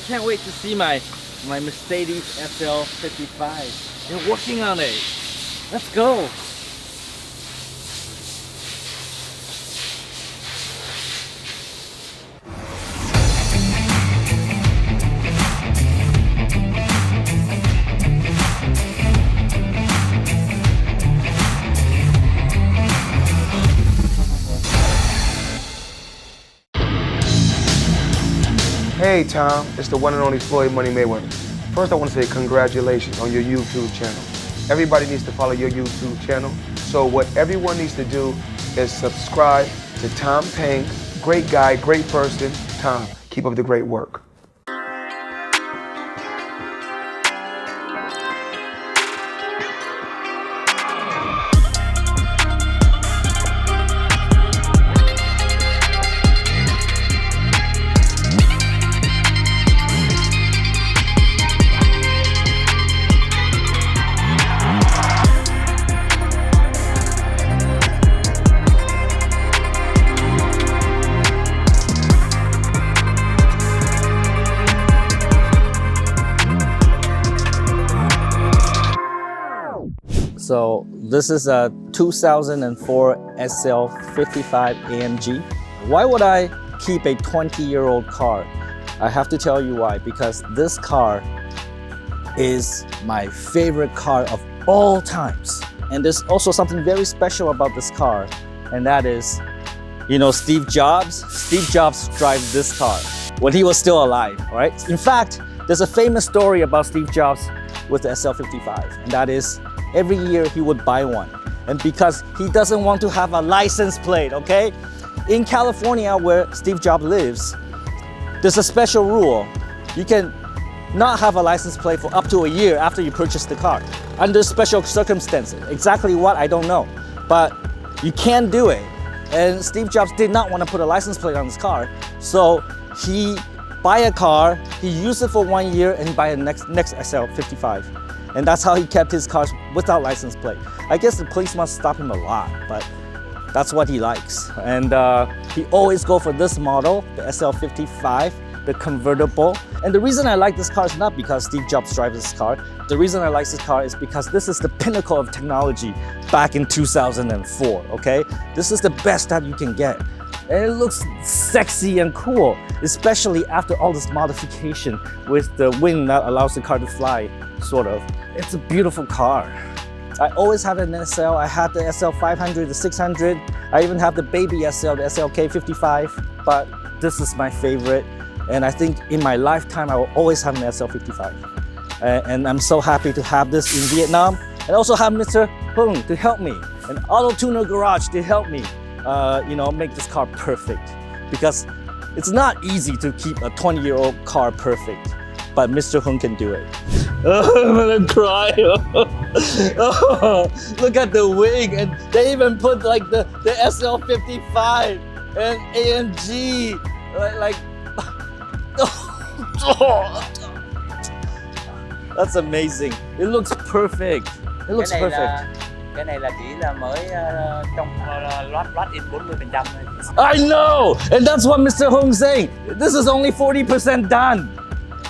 can't wait to see my Mercedes SL55. You're working on it. Let's go. Hey Tom, it's the one and only Floyd Money Mayweather. First I want to say congratulations on your YouTube channel. Everybody needs to follow your YouTube channel. So what everyone needs to do is subscribe to Tom Peng. Great guy, great person. Tom, keep up the great work. So this is a 2004 SL55 AMG. Why would I keep a 20-year-old car? I have to tell you why, because this car is my favorite car of all times. And there's also something very special about this car, and that is, you know, Steve Jobs? Steve Jobs drives this car when he was still alive, right? In fact, there's a famous story about Steve Jobs with the SL55, and that is, every year he would buy one. And because he doesn't want to have a license plate, okay? In California, where Steve Jobs lives, there's a special rule. You can not have a license plate for up to a year after you purchase the car, under special circumstances. Exactly what, I don't know. But you can do it. And Steve Jobs did not want to put a license plate on his car, so he buy a car, he used it for 1 year, and he buy a next SL55. And that's how he kept his cars without license plate. I guess the police must stop him a lot, but that's what he likes. And he always go for this model, the SL55, the convertible. And the reason I like this car is not because Steve Jobs drives this car. The reason I like this car is because this is the pinnacle of technology back in 2004, okay? This is the best that you can get. And it looks sexy and cool, especially after all this modification with the wing that allows the car to fly, sort of. It's a beautiful car. I always had an SL. I had the SL500, the 600. I even have the baby SL, the SLK55, but this is my favorite. And I think in my lifetime, I will always have an SL55. And I'm so happy to have this in Vietnam. And also have Mr. Peng to help me, an auto tuner garage to help me, you know, make this car perfect. Because it's not easy to keep a 20-year-old car perfect, but Mr. Peng can do it. Oh, I'm gonna cry. Oh, look at the wing, and they even put like the SL55 and AMG, like that's amazing. It looks perfect. It looks perfect. Cái này là chỉ là mới trong loát in 40% thôi. I know, and that's what Mr. Hong's saying. This is only 40% done.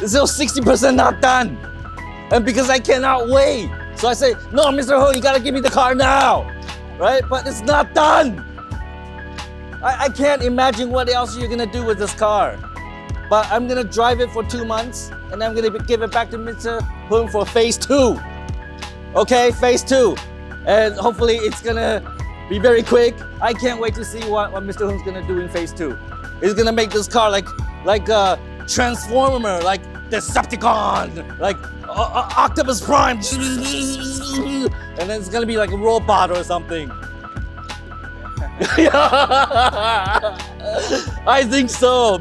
It's still 60% not done. And because I cannot wait, so I say, no, Mr. Hong, you gotta give me the car now, right? But it's not done. I can't imagine what else you're gonna do with this car. But I'm gonna drive it for 2 months, and I'm gonna give it back to Mr. Hong for phase 2. Okay, phase 2. And hopefully it's gonna be very quick. I can't wait to see what Mr. Hong's gonna do in phase 2. He's gonna make this car like a Transformer, like Decepticon, like Octopus Prime. And then it's gonna be like a robot or something. I think so.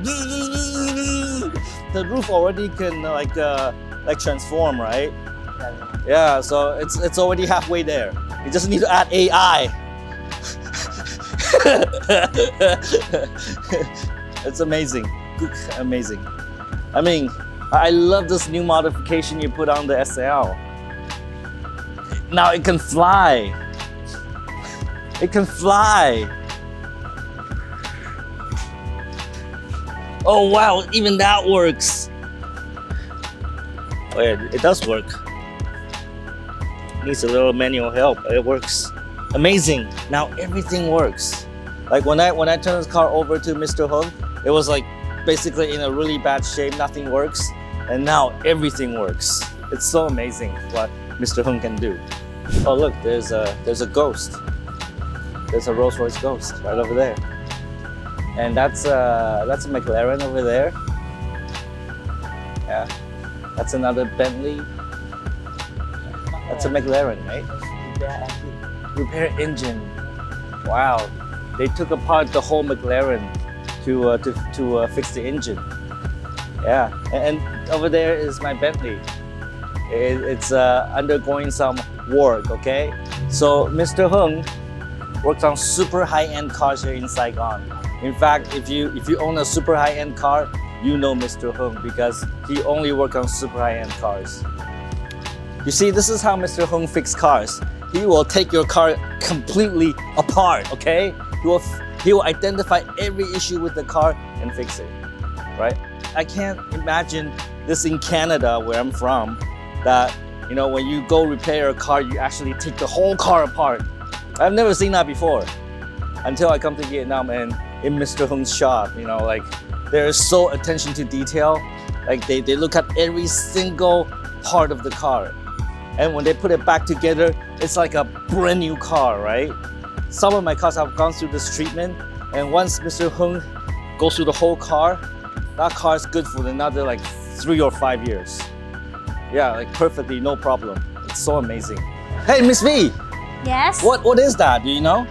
The roof already can like transform, right? Yeah, so it's already halfway there. You just need to add AI. It's amazing, amazing. I mean, I love this new modification you put on the SL. Now it can fly. It can fly. Oh wow, even that works. Oh yeah, it does work. Needs a little manual help, but it works. Amazing. Now everything works. Like when I turned this car over to Mr. Hung, it was like basically in a really bad shape, nothing works. And now everything works. It's so amazing what Mr. Hung can do. Oh look, there's a Ghost. There's a Rolls-Royce Ghost right over there. And that's a McLaren over there. Yeah. That's another Bentley. That's a McLaren, right? Repair engine. Wow. They took apart the whole McLaren to fix the engine. Yeah. And over there is my Bentley. It's undergoing some work, okay? So Mr. Hung works on super high-end cars here in Saigon. In fact, if you own a super high-end car, you know Mr. Hung because he only works on super high-end cars. You see, this is how Mr. Hung fixes cars. He will take your car completely apart, okay? He will identify every issue with the car and fix it, right? I can't imagine this in Canada, where I'm from, that, you know, when you go repair a car, you actually take the whole car apart. I've never seen that before until I come to Vietnam and in Mr. Hung's shop, you know, like they're so attention to detail. Like they look at every single part of the car. And when they put it back together, it's like a brand new car, right? Some of my cars have gone through this treatment, and once Mr. Hung goes through the whole car, that car is good for another like 3 or 5 years. Yeah, like perfectly, no problem. It's so amazing. Hey, Miss V, Yes. what is that? Do you know?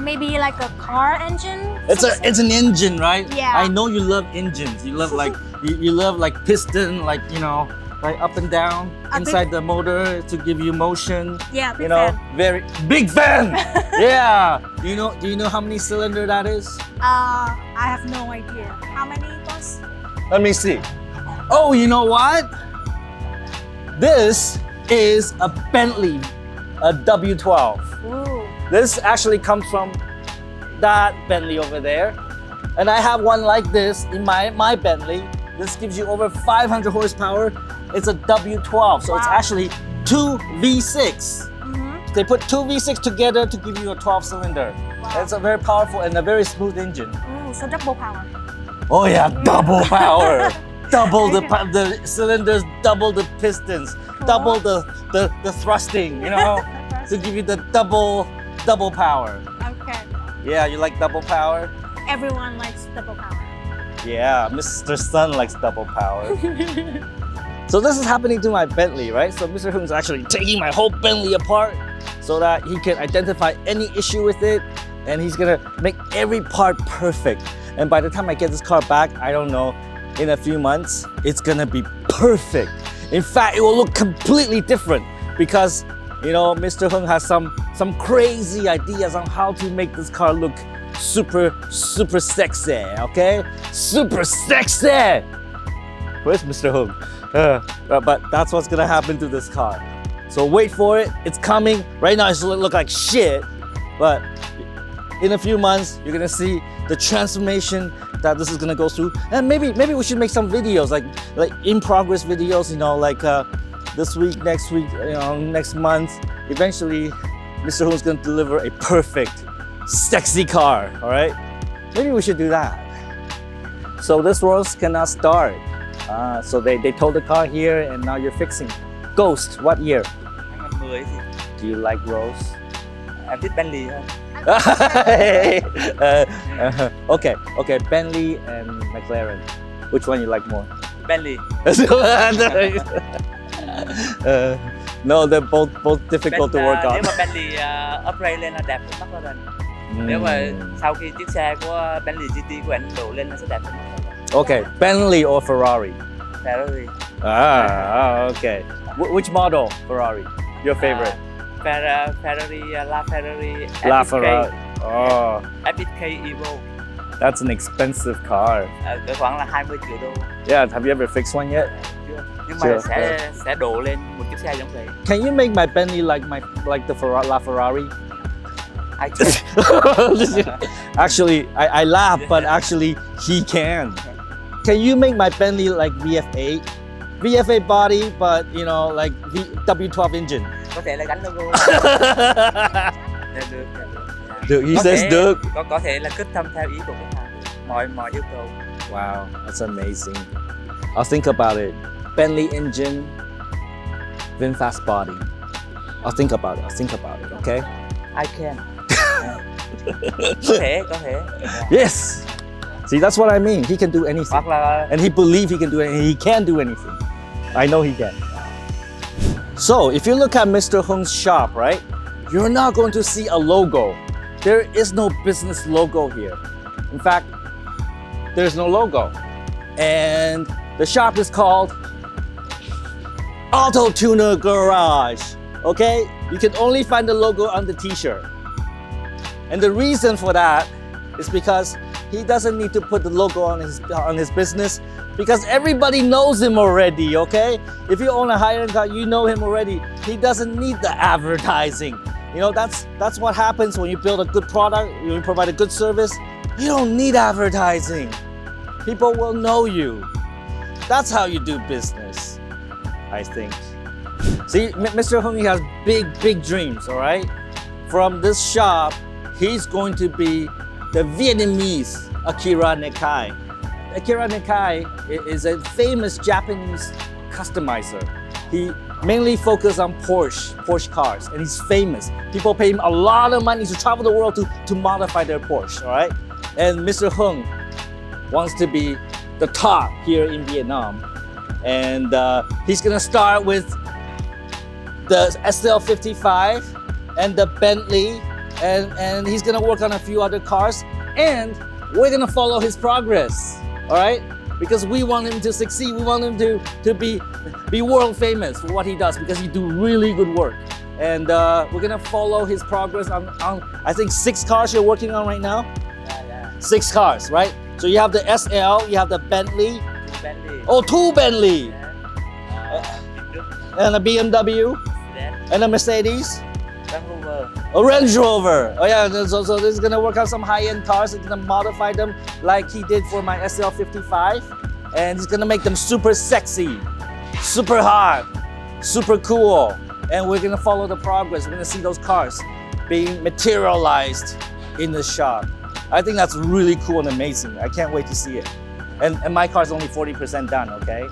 Maybe like a car engine. It's an engine, right? Yeah. I know you love engines. You love like you love like piston, like, you know, like up and down inside the motor to give you motion. Yeah, big You know, fan. very big fan. Yeah. Do you know how many cylinder that is? I have no idea. How many was? Let me see. Oh, you know what? This is a Bentley, a W12. Ooh. This actually comes from that Bentley over there. And I have one like this in my Bentley. This gives you over 500 horsepower. It's a W12, so it's Wow. actually 2 V6. Mm-hmm. They put 2 V6 together to give you a 12 cylinder. Wow. It's a very powerful and a very smooth engine. Ooh, so double power. Oh yeah, double power. Double the cylinders, double the pistons, double the thrusting, you know, to give you the double power. Okay. Yeah, you like double power? Everyone likes double power. Yeah, Mr. Sun likes double power. So this is happening to my Bentley, right? So Mr. Hung's actually taking my whole Bentley apart so that he can identify any issue with it, and he's gonna make every part perfect. And by the time I get this car back, I don't know, in a few months, it's gonna be perfect. In fact, it will look completely different because, you know, Mr. Hung has some crazy ideas on how to make this car look super sexy, okay? Super sexy! Where's Mr. Hung? But that's what's gonna happen to this car. So wait for it, it's coming. Right now it's look like shit, but in a few months, you're gonna see the transformation that this is gonna go through. And maybe we should make some videos, like in progress videos, you know, like this week, next week, you know, next month. Eventually, Mr. Hung's gonna deliver a perfect, sexy car, all right? Maybe we should do that. So this Rolls cannot start. So they towed the car here and now you're fixing. Ghost, what year? 2010 thì Do you like Rolls? em thích Bentley hơn. Okay, Bentley and McLaren. Which one you like more? Bentley. No, they're both difficult to work on. Nếu mà Bentley upgrade lên là đẹp hơn McLaren. Nếu mà sau khi chiếc xe của Bentley GT của anh đổ lên nó sẽ đẹp hơn McLaren. Okay, Bentley or Ferrari? Ferrari. Okay. Which model Ferrari? Your favorite? Ferrari, LaFerrari, LaFerrari. Oh, FXK Evo. that's an expensive car. Cỡ khoảng là 20 triệu đô. Yeah, have you ever fixed one yet? Chưa. Nhưng Chưa. mà sẽ đổ lên một chiếc xe giống vậy. Can you make my Bentley like the LaFerrari? I can't. Actually, I laugh, but actually he can. Can you make my Bentley like VF8? VFA body, but you know, like W12 engine. Có thể là gắn logo. Được. Được, he Có says thể- được. Có thể là custom theo ý của khách hàng. Mọi yêu cầu. Wow, that's amazing. I'll think about it. Bentley engine, VinFast body. I'll think about it, okay? I can. Có thể. Yes! See, that's what I mean. He can do anything. Hoặc là And he believes he can do it, and he can do anything. I know he can. So, if you look at Mr. Hung's shop, right, you're not going to see a logo. There is no business logo here. In fact, there's no logo. And the shop is called Auto Tuner Garage. Okay? You can only find the logo on the t-shirt. And the reason for that is because he doesn't need to put the logo on his business because everybody knows him already, okay? If you own a high-end car, you know him already. He doesn't need the advertising. You know, that's what happens when you build a good product, you provide a good service. You don't need advertising. People will know you. That's how you do business, I think. See, Mr. Hung, he has big dreams, all right? From this shop, he's going to be the Vietnamese Akira Nakai. Akira Nakai is a famous Japanese customizer. He mainly focuses on Porsche cars, and he's famous. People pay him a lot of money to travel the world to modify their Porsche, all right? And Mr. Hung wants to be the top here in Vietnam. And he's gonna start with the SL55 and the Bentley, and he's gonna work on a few other cars, and we're gonna follow his progress, all right? Because we want him to succeed. We want him to be world famous for what he does because he do really good work. And we're gonna follow his progress on I think 6 cars you're working on right now. Yeah. 6 cars, right? So you have the SL, you have the Bentley. Bentley. Oh, 2 Bentley, Yeah. and a BMW, Then and a Mercedes. Range Rover. A Range Rover. Oh yeah, so he's gonna work on some high-end cars. He's gonna modify them like he did for my SL55, and he's gonna make them super sexy, super hot, super cool. And we're gonna follow the progress. We're gonna see those cars being materialized in the shop. I think that's really cool and amazing. I can't wait to see it. And my car's only 40% done, okay?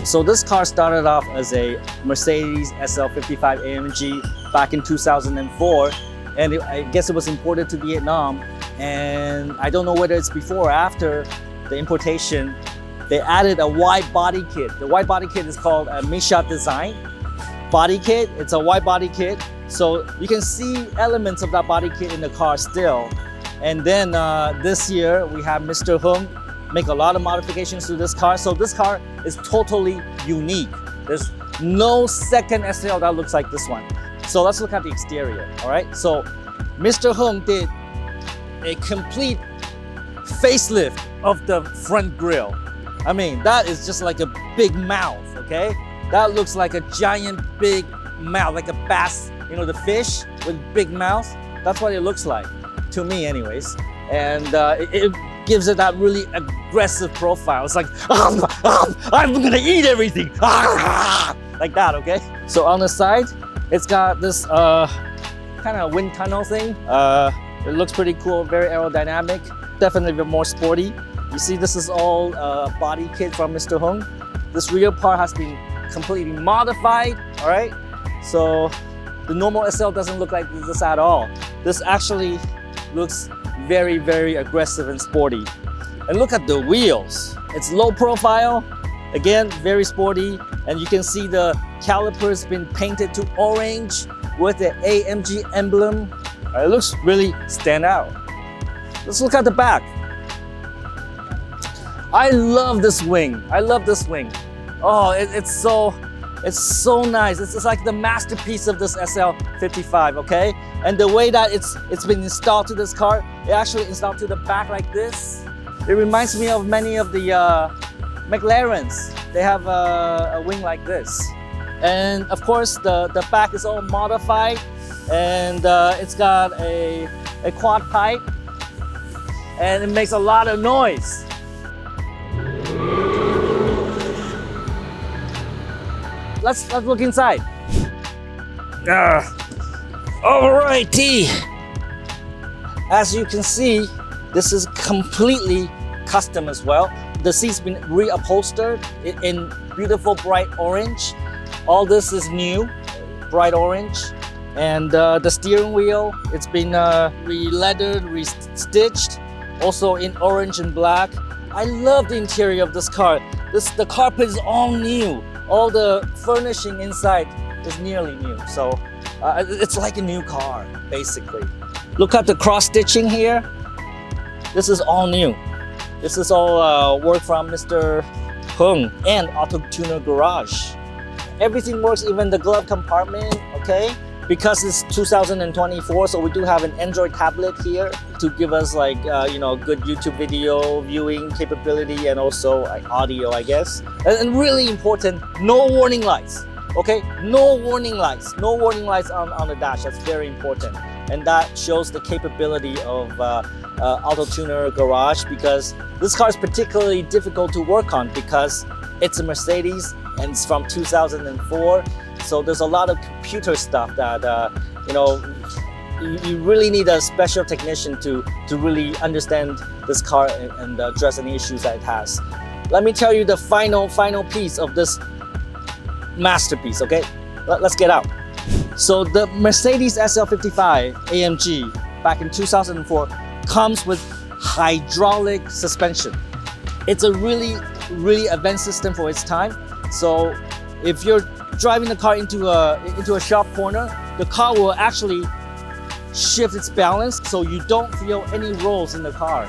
So this car started off as a Mercedes SL55 AMG back in 2004, and I guess it was imported to Vietnam. And I don't know whether it's before or after the importation, they added a wide body kit. The wide body kit is called a Misha Design body kit. It's a wide body kit, so you can see elements of that body kit in the car still. And then this year we have Mr. Hung make a lot of modifications to this car. So this car is totally unique. There's no second SL that looks like this one. So let's look at the exterior, all right? So Mr. Hung did a complete facelift of the front grille. I mean, that is just like a big mouth, okay? That looks like a giant big mouth, like a bass, you know, the fish with big mouth. That's what it looks like, to me anyways. And it gives it that really aggressive profile. It's like, I'm gonna eat everything. Like that, okay? So on the side, it's got this kind of wind tunnel thing. It looks pretty cool, very aerodynamic, definitely a bit more sporty. You see, this is all body kit from Mr. Hung. This rear part has been completely modified, all right? So the normal SL doesn't look like this at all. This actually looks very, very aggressive and sporty. And look at the wheels. It's low profile, again, very sporty. And you can see the calipers been painted to orange with the AMG emblem. It looks really stand out. Let's look at the back. I love this wing. I love this wing. Oh, it's so nice. It's like the masterpiece of this SL55, okay? And the way that it's been installed to this car, it actually installed to the back like this. It reminds me of many of the McLarens. They have a wing like this. And of course, the back is all modified, and it's got a quad pipe, and it makes a lot of noise. let's look inside. Alrighty. As you can see, this is completely custom as well. The seat's been reupholstered in beautiful bright orange. All this is new, bright orange. And the steering wheel, it's been re-leathered, re-stitched, also in orange and black. I love the interior of this car. The carpet is all new. All the furnishing inside is nearly new. So it's like a new car, basically. Look at the cross stitching here. This is all new. This is all work from Mr. Peng and Auto Tuner Garage. Everything works, even the glove compartment, okay? Because it's 2024, so we do have an Android tablet here to give us like, good YouTube video viewing capability and also like audio, I guess. And really important, no warning lights, okay? No warning lights. No warning lights on the dash. That's very important. And that shows the capability of Auto Tuner Garage, because this car is particularly difficult to work on because it's a Mercedes and it's from 2004. So there's a lot of computer stuff that, you really need a special technician to really understand this car and address any issues that it has. Let me tell you the final piece of this masterpiece, okay? Let's get out. So the Mercedes SL55 AMG back in 2004 comes with hydraulic suspension. It's a really advanced system for its time. So if you're driving the car into a sharp corner, the car will actually shift its balance so you don't feel any rolls in the car.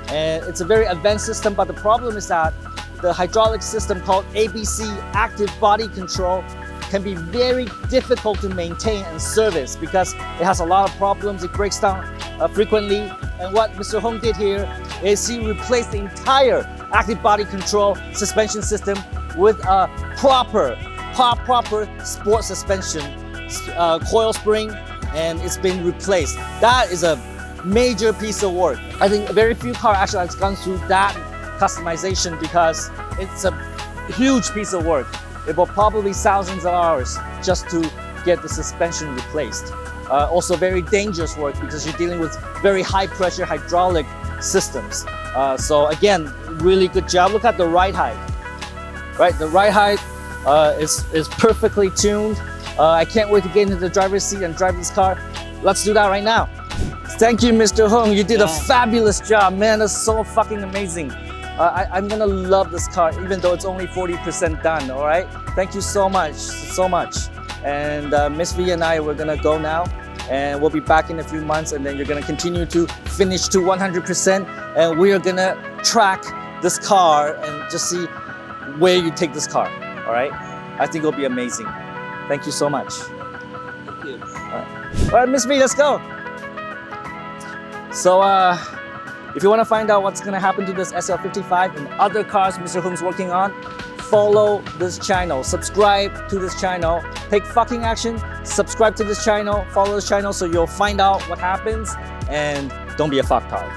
And it's a very advanced system, but the problem is that the hydraulic system called ABC, active body control, can be very difficult to maintain and service because it has a lot of problems. It breaks down frequently. And what Mr. Hong did here is he replaced the entire active body control suspension system with a proper sport suspension coil spring, and it's been replaced. That is a major piece of work. I think very few cars actually has gone through that customization because it's a huge piece of work. It will probably thousands of hours just to get the suspension replaced. Also very dangerous work because you're dealing with very high pressure hydraulic systems. So again, really good job. Look at the ride height. Right, the ride height is perfectly tuned. I can't wait to get into the driver's seat and drive this car. Let's do that right now. Thank you, Mr. Hong. You did a fabulous job, man. That's so fucking amazing. I'm gonna love this car, even though it's only 40% done, all right? Thank you so much. And Miss V and I, we're gonna go now, and we'll be back in a few months, and then you're gonna continue to finish to 100%, and we are gonna track this car and just see where you take this car, all right? I think it'll be amazing. Thank you so much. Thank you. All right, Miss V, let's go. So, if you want to find out what's going to happen to this SL55 and other cars Mr. Hong's working on, follow this channel, subscribe to this channel, take fucking action, subscribe to this channel, follow this channel so you'll find out what happens, and don't be a fucktard.